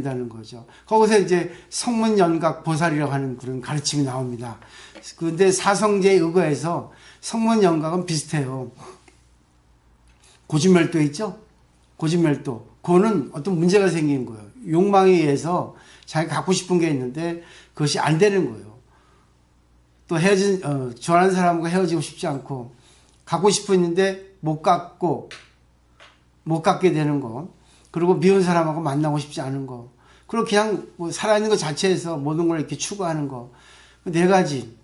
다는 거죠. 거기서 이제 성문연각 보살이라고 하는 그런 가르침이 나옵니다. 근데 사성제에 의거해서 성문연각은 비슷해요. 고진멸도 있죠? 고진멸도. 그거는 어떤 문제가 생긴 거예요. 욕망에 의해서 자기가 갖고 싶은 게 있는데 그것이 안 되는 거예요. 또 좋아하는 사람과 헤어지고 싶지 않고, 갖고 싶었는데 못 갖게 되는 거. 그리고 미운 사람하고 만나고 싶지 않은 거. 그리고 그냥 뭐 살아있는 것 자체에서 모든 걸 이렇게 추구하는 거. 네 가지.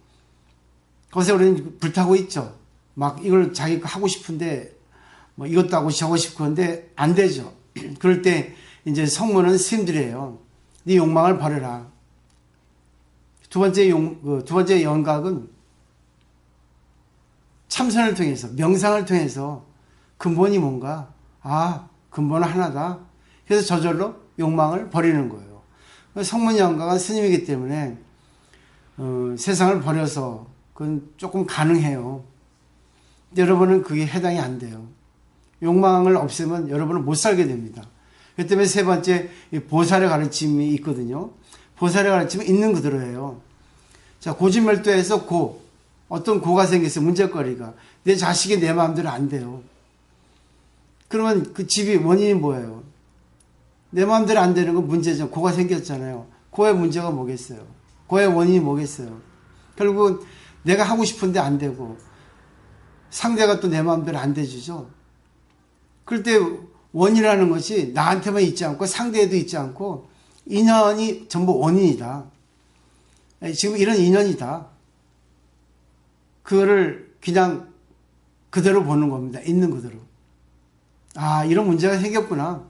거기서 우리는 불타고 있죠. 막 이걸 자기가 하고 싶은데, 뭐 이것도 하고 저거 싶고 한데 안 되죠. 그럴 때 이제 성문은 스님들이에요. 네 욕망을 버려라. 두 번째 연각은 참선을 통해서, 명상을 통해서 근본이 뭔가, 근본은 하나다. 그래서 저절로 욕망을 버리는 거예요. 성문연각은 스님이기 때문에 세상을 버려서 그건 조금 가능해요. 근데 여러분은 그게 해당이 안 돼요. 욕망을 없애면 여러분은 못 살게 됩니다. 그 때문에 세 번째 보살의 가르침이 있거든요. 보살의 가르침은 있는 그대로예요. 자, 고진멸도에서 어떤 고가 생겼어요. 문제거리가. 내 자식이 내 마음대로 안 돼요. 그러면 그 집이 원인이 뭐예요? 내 마음대로 안 되는 건 문제죠. 고가 생겼잖아요. 고의 문제가 뭐겠어요? 고의 원인이 뭐겠어요? 결국은 내가 하고 싶은데 안 되고 상대가 또 내 마음대로 안 돼주죠. 그럴 때 원인이라는 것이 나한테만 있지 않고 상대에도 있지 않고 인연이 전부 원인이다. 지금 이런 인연이다. 그거를 그냥 그대로 보는 겁니다. 있는 그대로. 이런 문제가 생겼구나.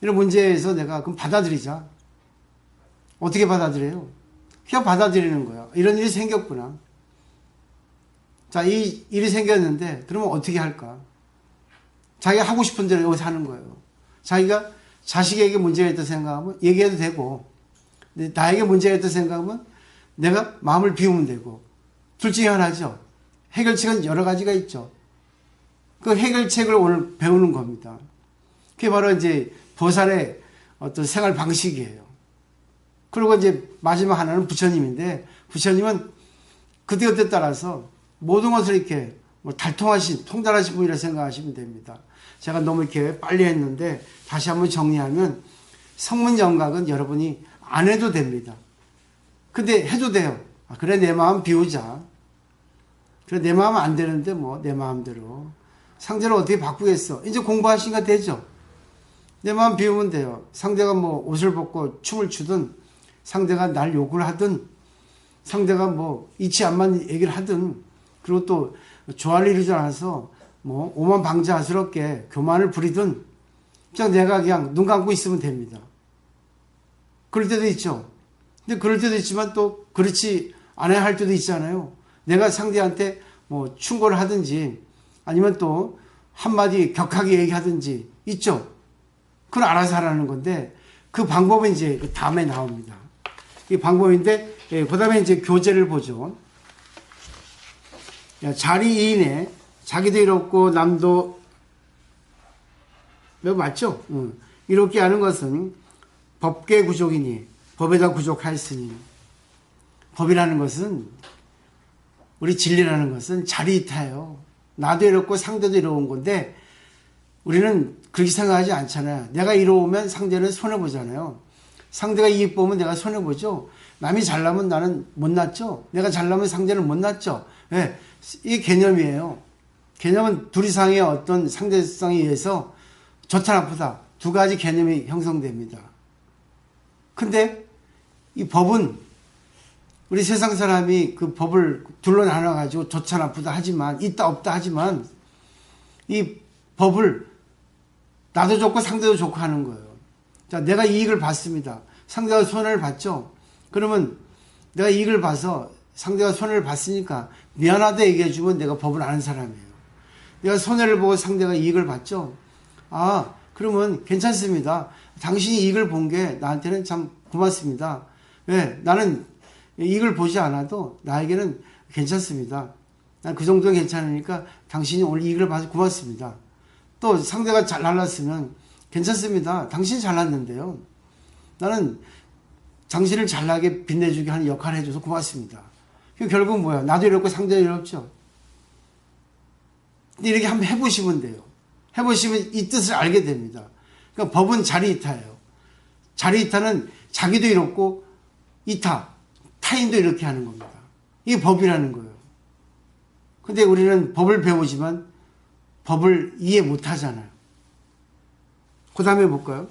이런 문제에서 내가 그럼 받아들이자. 어떻게 받아들여요? 그냥 받아들이는 거야. 이런 일이 생겼구나. 자, 이 일이 생겼는데 그러면 어떻게 할까? 자기가 하고 싶은 대로 여기서 하는 거예요. 자기가 자식에게 문제가 있다고 생각하면 얘기해도 되고, 나에게 문제가 있다고 생각하면 내가 마음을 비우면 되고, 둘 중에 하나죠. 해결책은 여러 가지가 있죠. 그 해결책을 오늘 배우는 겁니다. 그게 바로 이제 보살의 어떤 생활 방식이에요. 그리고 이제 마지막 하나는 부처님인데, 부처님은 그때그때 따라서 모든 것을 이렇게 통달하신 분이라 생각하시면 됩니다. 제가 너무 이렇게 빨리 했는데 다시 한번 정리하면, 성문연각은 여러분이 안 해도 됩니다. 근데 해도 돼요. 그래, 내 마음 비우자. 그래, 내 마음 안 되는데 뭐 내 마음대로. 상대를 어떻게 바꾸겠어? 이제 공부하시니까 되죠. 내 마음 비우면 돼요. 상대가 뭐 옷을 벗고 춤을 추든, 상대가 날 욕을 하든, 상대가 뭐 이치 안만 얘기를 하든, 그리고 또 좋아할 일이지 않아서 뭐 오만방자스럽게 교만을 부리든, 그냥 내가 그냥 눈 감고 있으면 됩니다. 그럴 때도 있죠. 근데 그럴 때도 있지만 또 그렇지 않아야 할 때도 있잖아요. 내가 상대한테 뭐 충고를 하든지 아니면 또 한마디 격하게 얘기하든지 있죠. 그걸 알아서 하라는 건데, 그 방법은 이제 그 다음에 나옵니다. 이 방법인데, 그 다음에 이제 교재를 보죠. 자리 이인에 자기도 이롭고 남도 맞죠? 이렇게 하는 것은 법계 구족이니 법에다 구족하였으니, 법이라는 것은, 우리 진리라는 것은 자리이타예요. 나도 이롭고 상대도 이로운 건데 우리는 그렇게 생각하지 않잖아요. 내가 이로우면 상대는 손해보잖아요. 상대가 이익 보면 내가 손해보죠. 남이 잘나면 나는 못났죠. 내가 잘나면 상대는 못났죠. 네, 이 개념이에요. 개념은 둘 이상의 어떤 상대성에 의해서 좋다 나쁘다 두 가지 개념이 형성됩니다. 근데 이 법은, 우리 세상 사람이 그 법을 둘로 나눠가지고 좋다 나쁘다 하지만, 있다 없다 하지만, 이 법을 나도 좋고 상대도 좋고 하는 거예요. 자, 내가 이익을 받습니다. 상대가 손해를 받죠. 그러면 내가 이익을 봐서 상대가 손해를 봤으니까 미안하다 얘기해주면 내가 법을 아는 사람이에요. 내가 손해를 보고 상대가 이익을 봤죠. 그러면 괜찮습니다. 당신이 이익을 본 게 나한테는 참 고맙습니다. 왜? 나는 이익을 보지 않아도 나에게는 괜찮습니다. 난 그 정도는 괜찮으니까 당신이 오늘 이익을 봐서 고맙습니다. 또 상대가 잘 날랐으면 괜찮습니다. 당신이 잘났는데요. 나는 당신을 잘나게 빛내주게 하는 역할을 해줘서 고맙습니다. 결국 뭐야? 나도 이렇고 상대도 이렇죠. 근데 이렇게 한번 해보시면 돼요. 해보시면 이 뜻을 알게 됩니다. 그러니까 법은 자리이타예요. 자리이타는 자기도 이렇고 타인도 이렇게 하는 겁니다. 이게 법이라는 거예요. 근데 우리는 법을 배우지만 법을 이해 못 하잖아요. 그 다음에 볼까요?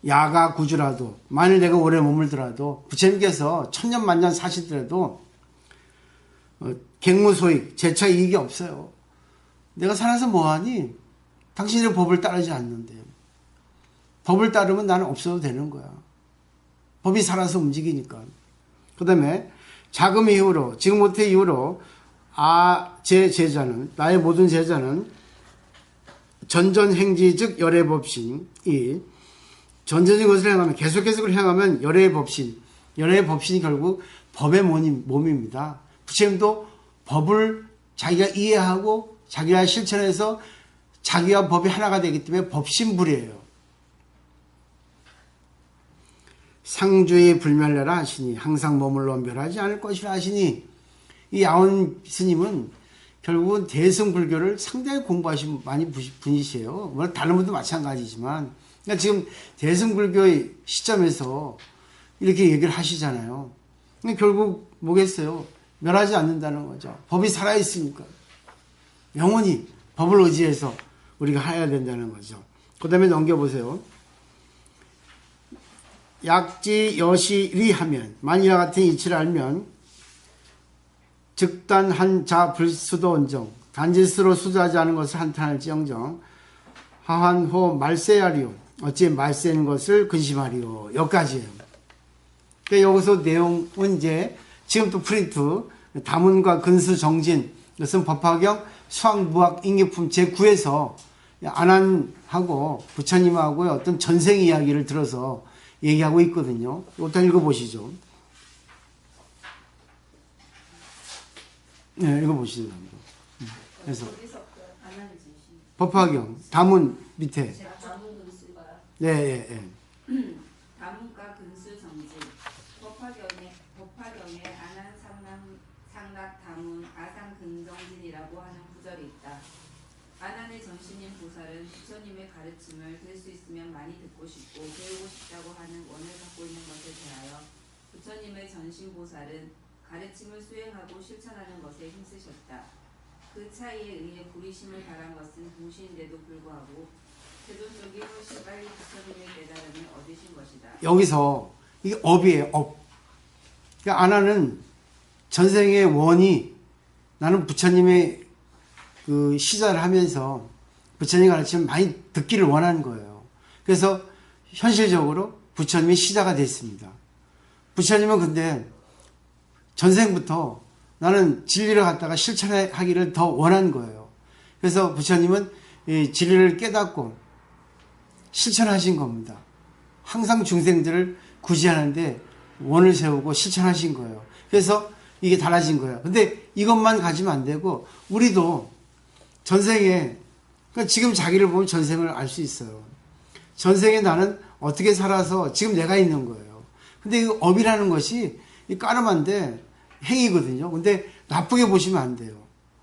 야가 구주라도, 만일 내가 오래 머물더라도, 부처님께서 천년만년 사시더라도 객무소익, 제차 이익이 없어요. 내가 살아서 뭐하니? 당신의 법을 따르지 않는데. 법을 따르면 나는 없어도 되는 거야. 법이 살아서 움직이니까. 그 다음에 자금 이후로, 지금부터 이후로 제 제자는, 나의 모든 제자는 전전행지 즉 열의 법신이, 전전적인 것을 행하면, 계속해서 그걸 행하면 열의 법신, 열의 법신이 결국 법의 몸입니다. 부처님도 법을 자기가 이해하고 자기가 실천해서 자기와 법이 하나가 되기 때문에 법신불이에요. 상주의 불멸례라 하시니 항상 머물러 멸하지 않을 것이라 하시니, 이 야온 스님은 결국은 대승불교를 상당히 공부하신 많이 분이세요. 물론 다른 분도 마찬가지지만, 그러니까 지금 대승불교의 시점에서 이렇게 얘기를 하시잖아요. 근데 결국 뭐겠어요? 멸하지 않는다는 거죠. 법이 살아있으니까 영원히 법을 의지해서 우리가 해야 된다는 거죠. 그 다음에 넘겨보세요. 약지 여시리 하면, 만일과 같은 이치를 알면 즉단한 자 불수도 온정, 단짓으로 수도하지 않은 것을 한탄할지언정 하한호 말세하리요, 어찌 말세는 것을 근심하리요. 여기까지예요. 그러니까 여기서 내용은 이제 지금 또 프린트 다문과 근수 정진, 이것은 법화경 수학무학 인기품 제9에서 안한하고 부처님하고의 어떤 전생 이야기를 들어서 얘기하고 있거든요. 이것도 읽어보시죠. 네, 읽어보시죠. 그래서 법화경 다문 밑에. 네, 예, 예. 다문과 근수 정진, 법화경에 안한 상락 다문 아상 근정진이라고 하는 구절이 있다. 안한의 전신인 보살은 부처님의 가르침을 될 수 있으면 많이 듣고 싶고 배우고 싶다고 하는 원을 갖고 있는 것에 대하여 부처님의 전신 보살은 가르침을 수행하고 실천하는 것에 힘쓰셨다. 그 차이에 의해 부리심을 바란 것은 동시인데도 불구하고 세존적이 훨씬 빨리 부처님의 깨달음을 얻으신 것이다. 여기서 이게 업이에요. 업. 그러니까 안하는 전생의 원이, 나는 부처님의 그 시자를 하면서 부처님 가르침을 많이 듣기를 원하는 거예요. 그래서 현실적으로 부처님이 시자가 됐습니다. 부처님은 근데 전생부터 나는 진리를 갖다가 실천하기를 더 원한 거예요. 그래서 부처님은 이 진리를 깨닫고 실천하신 겁니다. 항상 중생들을 구제하는데 원을 세우고 실천하신 거예요. 그래서 이게 달라진 거예요. 근데 이것만 가지면 안 되고, 우리도 전생에, 그러니까 지금 자기를 보면 전생을 알 수 있어요. 전생에 나는 어떻게 살아서 지금 내가 있는 거예요. 근데 이 업이라는 것이 까름한데 행위거든요. 근데 나쁘게 보시면 안 돼요.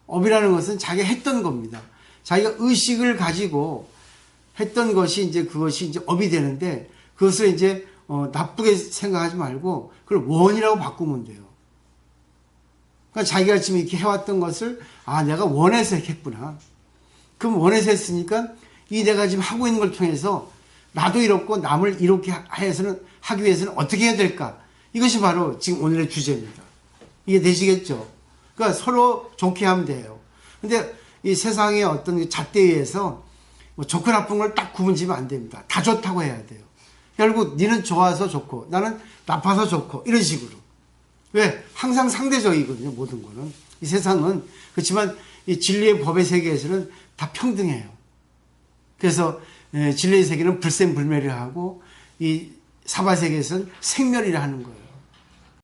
업이라는 것은 자기가 했던 겁니다. 자기가 의식을 가지고 했던 것이 이제 그것이 이제 업이 되는데, 그것을 이제 나쁘게 생각하지 말고 그걸 원이라고 바꾸면 돼요. 그러니까 자기가 지금 이렇게 해왔던 것을, 아, 내가 원해서 했구나. 그럼 원해서 했으니까 이 내가 지금 하고 있는 걸 통해서 나도 이렇고 남을 이렇게 하기 위해서는 어떻게 해야 될까? 이것이 바로 지금 오늘의 주제입니다. 이해되시겠죠? 그러니까 서로 좋게 하면 돼요. 근데 이 세상의 어떤 잣대에 의해서 뭐 좋고 나쁜 걸 딱 구분지면 안 됩니다. 다 좋다고 해야 돼요. 결국 니는 좋아서 좋고 나는 나빠서 좋고 이런 식으로. 왜? 항상 상대적이거든요. 모든 거는. 이 세상은. 그렇지만 이 진리의 법의 세계에서는 다 평등해요. 그래서 진리의 세계는 불생불멸이라 하고, 이 사바세계에서는 생멸이라 하는 거예요.